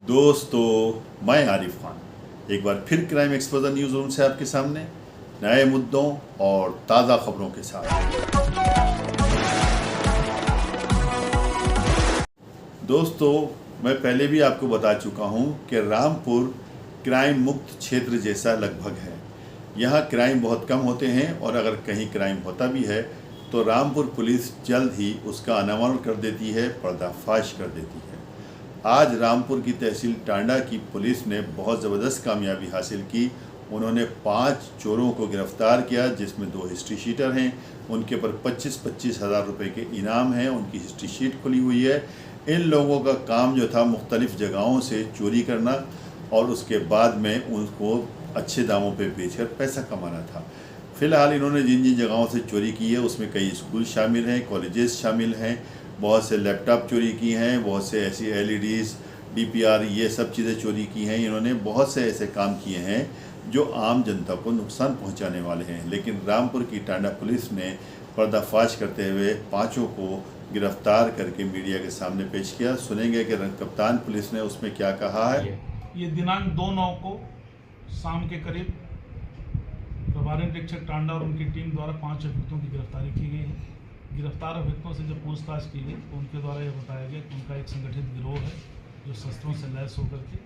दोस्तों, मैं आरिफ खान एक बार फिर क्राइम एक्सपोजर न्यूज़ रूम से आपके सामने नए मुद्दों और ताज़ा खबरों के साथ। दोस्तों, मैं पहले भी आपको बता चुका हूं कि रामपुर क्राइम मुक्त क्षेत्र जैसा लगभग है। यहां क्राइम बहुत कम होते हैं और अगर कहीं क्राइम होता भी है तो रामपुर पुलिस जल्द ही उसका अनावरण कर देती है, पर्दाफाश कर देती है। आज रामपुर की तहसील टांडा की पुलिस ने बहुत ज़बरदस्त कामयाबी हासिल की। उन्होंने 5 चोरों को गिरफ्तार किया, जिसमें 2 हिस्ट्री शीटर हैं। उनके ऊपर 25-25 हज़ार रुपये के इनाम हैं। उनकी हिस्ट्री शीट खुली हुई है। इन लोगों का काम जो था मुख्तलिफ़ जगहों से चोरी करना और उसके बाद में उनको अच्छे दामों पे बेचकर पैसा कमाना था। फ़िलहाल इन्होंने जिन जिन जगहों से चोरी की है उसमें कई स्कूल शामिल हैं, कॉलेजेस शामिल हैं, बहुत से लैपटॉप चोरी की हैं, बहुत से ऐसी LEDs, DPR ये सब चीज़ें चोरी की हैं। इन्होंने बहुत से ऐसे काम किए हैं जो आम जनता को नुकसान पहुंचाने वाले हैं। लेकिन रामपुर की टांडा पुलिस ने पर्दाफाश करते हुए 5 को गिरफ्तार करके मीडिया के सामने पेश किया। सुनेंगे कि कप्तान पुलिस ने उसमें क्या कहा है। ये दिनांक 2/9 को शाम के करीब प्रभारी निरीक्षक टांडा और उनकी टीम द्वारा 5 अभियुक्तों की गिरफ्तारी की गई है। गिरफ्तार अभियुक्तों से जब पूछताछ की गई तो उनके द्वारा यह बताया गया कि उनका एक संगठित गिरोह है जो शस्त्रों से लैस होकर के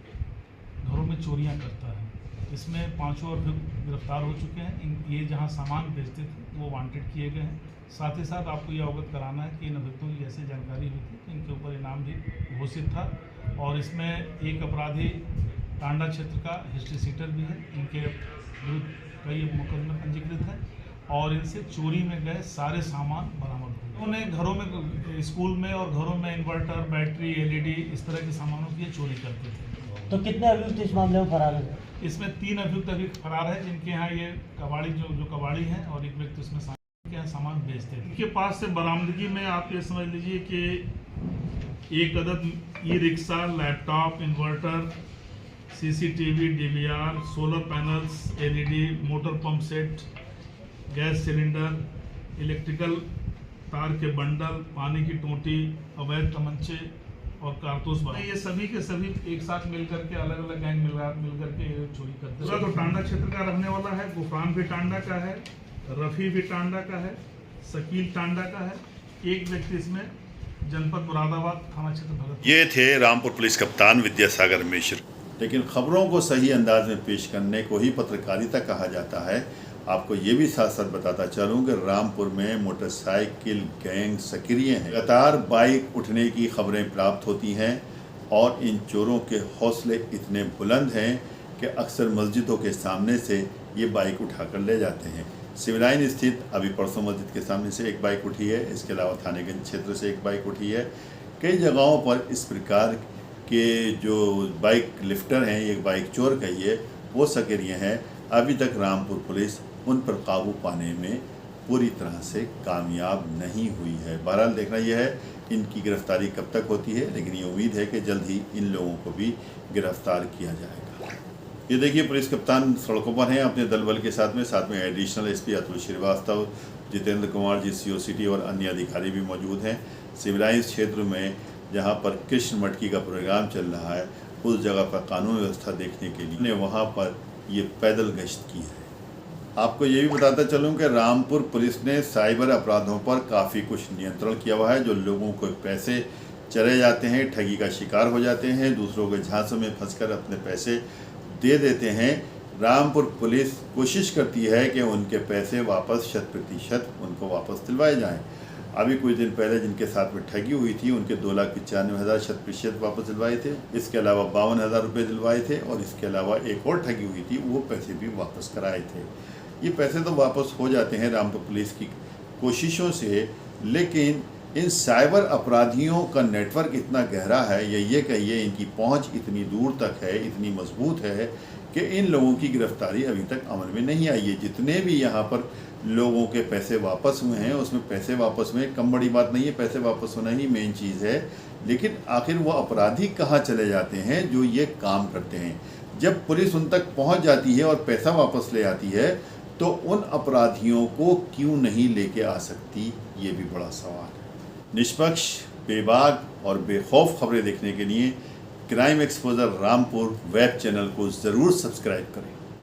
घरों में चोरियां करता है। इसमें 5 अभियुक्त गिरफ्तार हो चुके हैं। ये जहां सामान बेचते थे वो वांटेड किए गए हैं। साथ ही साथ आपको यह अवगत कराना है कि इन अभियुक्तों की जैसे जानकारी हुई थी कि इनके ऊपर इनाम भी घोषित था और इसमें एक अपराधी टांडा क्षेत्र का हिस्ट्री सीटर भी है। इनके विरुद्ध कई मुकदमे पंजीकृत हैं और इनसे चोरी में गए सारे सामान बरामद हुए। उन्हें घरों में, स्कूल में और घरों में इन्वर्टर, बैटरी, LED इस तरह के सामानों की चोरी करते थे। तो कितने अभियुक्त इस मामले में फरार है? इसमें 3 अभियुक्त अभी फरार है, जिनके यहाँ ये कबाड़ी जो कबाड़ी हैं और एक व्यक्ति उसमें के यहाँ सामान बेचते थे। इनके पास से बरामदगी में आप ये समझ लीजिए कि 1 अदद e-rickshaw, laptop, inverter, CCTV, DVR, solar panels, LED, motor pump set, gas cylinder, electrical तार के बंडल, पानी की टोंटी, अवैध तमंचे और कारतूस बम, ये सभी के सभी एक साथ मिलकर के अलग अलग गैंग मिलकर के ये चोरी करते हैं। तो टांडा क्षेत्र का रहने वाला है। गुफरान भी टांडा का है, रफ़ी भी टांडा का है, शकील टांडा का है। एक व्यक्ति इसमें जनपद मुरादाबाद थाना क्षेत्र भरत। ये थे रामपुर पुलिस कप्तान विद्यासागर मिश्र। लेकिन खबरों को सही अंदाज में पेश करने को ही पत्रकारिता कहा जाता है। आपको ये भी साथ साथ बताता चलूँ कि रामपुर में मोटरसाइकिल गैंग सक्रिय हैं। लगातार बाइक उठने की खबरें प्राप्त होती हैं और इन चोरों के हौसले इतने बुलंद हैं कि अक्सर मस्जिदों के सामने से ये बाइक उठाकर ले जाते हैं। सिविल लाइन स्थित अभी परसों मस्जिद के सामने से एक बाइक उठी है। इसके अलावा थानेगंज क्षेत्र से एक बाइक उठी है। कई जगहों पर इस प्रकार के जो बाइक लिफ्टर हैं, ये बाइक चोर कहिए, वो सक्रिय हैं। अभी तक रामपुर पुलिस उन पर काबू पाने में पूरी तरह से कामयाब नहीं हुई है। बहरहाल देखना यह है इनकी गिरफ्तारी कब तक होती है, लेकिन ये उम्मीद है कि जल्द ही इन लोगों को भी गिरफ्तार किया जाएगा। ये देखिए, पुलिस कप्तान सड़कों पर हैं अपने दल बल के साथ में additional SP Atul Srivastava, Jitendra Kumar ji CO city और अन्य अधिकारी भी मौजूद हैं। सिविल लाइन्स क्षेत्र में जहाँ पर कृष्ण मटकी का प्रोग्राम चल रहा है, उस जगह पर कानून व्यवस्था देखने के लिए वहाँ पर ये पैदल गश्त की है। आपको ये भी बताता चलूँ कि रामपुर पुलिस ने साइबर अपराधों पर काफ़ी कुछ नियंत्रण किया हुआ है। जो लोगों को पैसे चले जाते हैं, ठगी का शिकार हो जाते हैं, दूसरों के झांसों में फंसकर अपने पैसे दे देते हैं, रामपुर पुलिस कोशिश करती है कि उनके पैसे वापस 100% उनको वापस दिलवाए जाएं। अभी कुछ दिन पहले जिनके साथ में ठगी हुई थी उनके 2,95,000 100% वापस दिलवाए थे। इसके अलावा 52,000 रुपये दिलवाए थे और इसके अलावा एक और ठगी हुई थी, वो पैसे भी वापस कराए थे। ये पैसे तो वापस हो जाते हैं रामपुर पुलिस की कोशिशों से, लेकिन इन साइबर अपराधियों का नेटवर्क इतना गहरा है, या ये कहिए इनकी पहुंच इतनी दूर तक है, इतनी मजबूत है कि इन लोगों की गिरफ्तारी अभी तक अमल में नहीं आई है। जितने भी यहाँ पर लोगों के पैसे वापस हुए हैं उसमें पैसे वापस हुए कम बड़ी बात नहीं है, पैसे वापस होना ही मेन चीज़ है। लेकिन आखिर वो अपराधी कहाँ चले जाते हैं जो ये काम करते हैं? जब पुलिस उन तक पहुँच जाती है और पैसा वापस ले आती है तो उन अपराधियों को क्यों नहीं लेके आ सकती, ये भी बड़ा सवाल है। निष्पक्ष, बेबाक और बेखौफ खबरें देखने के लिए crime exposure Rampur web channel को ज़रूर सब्सक्राइब करें।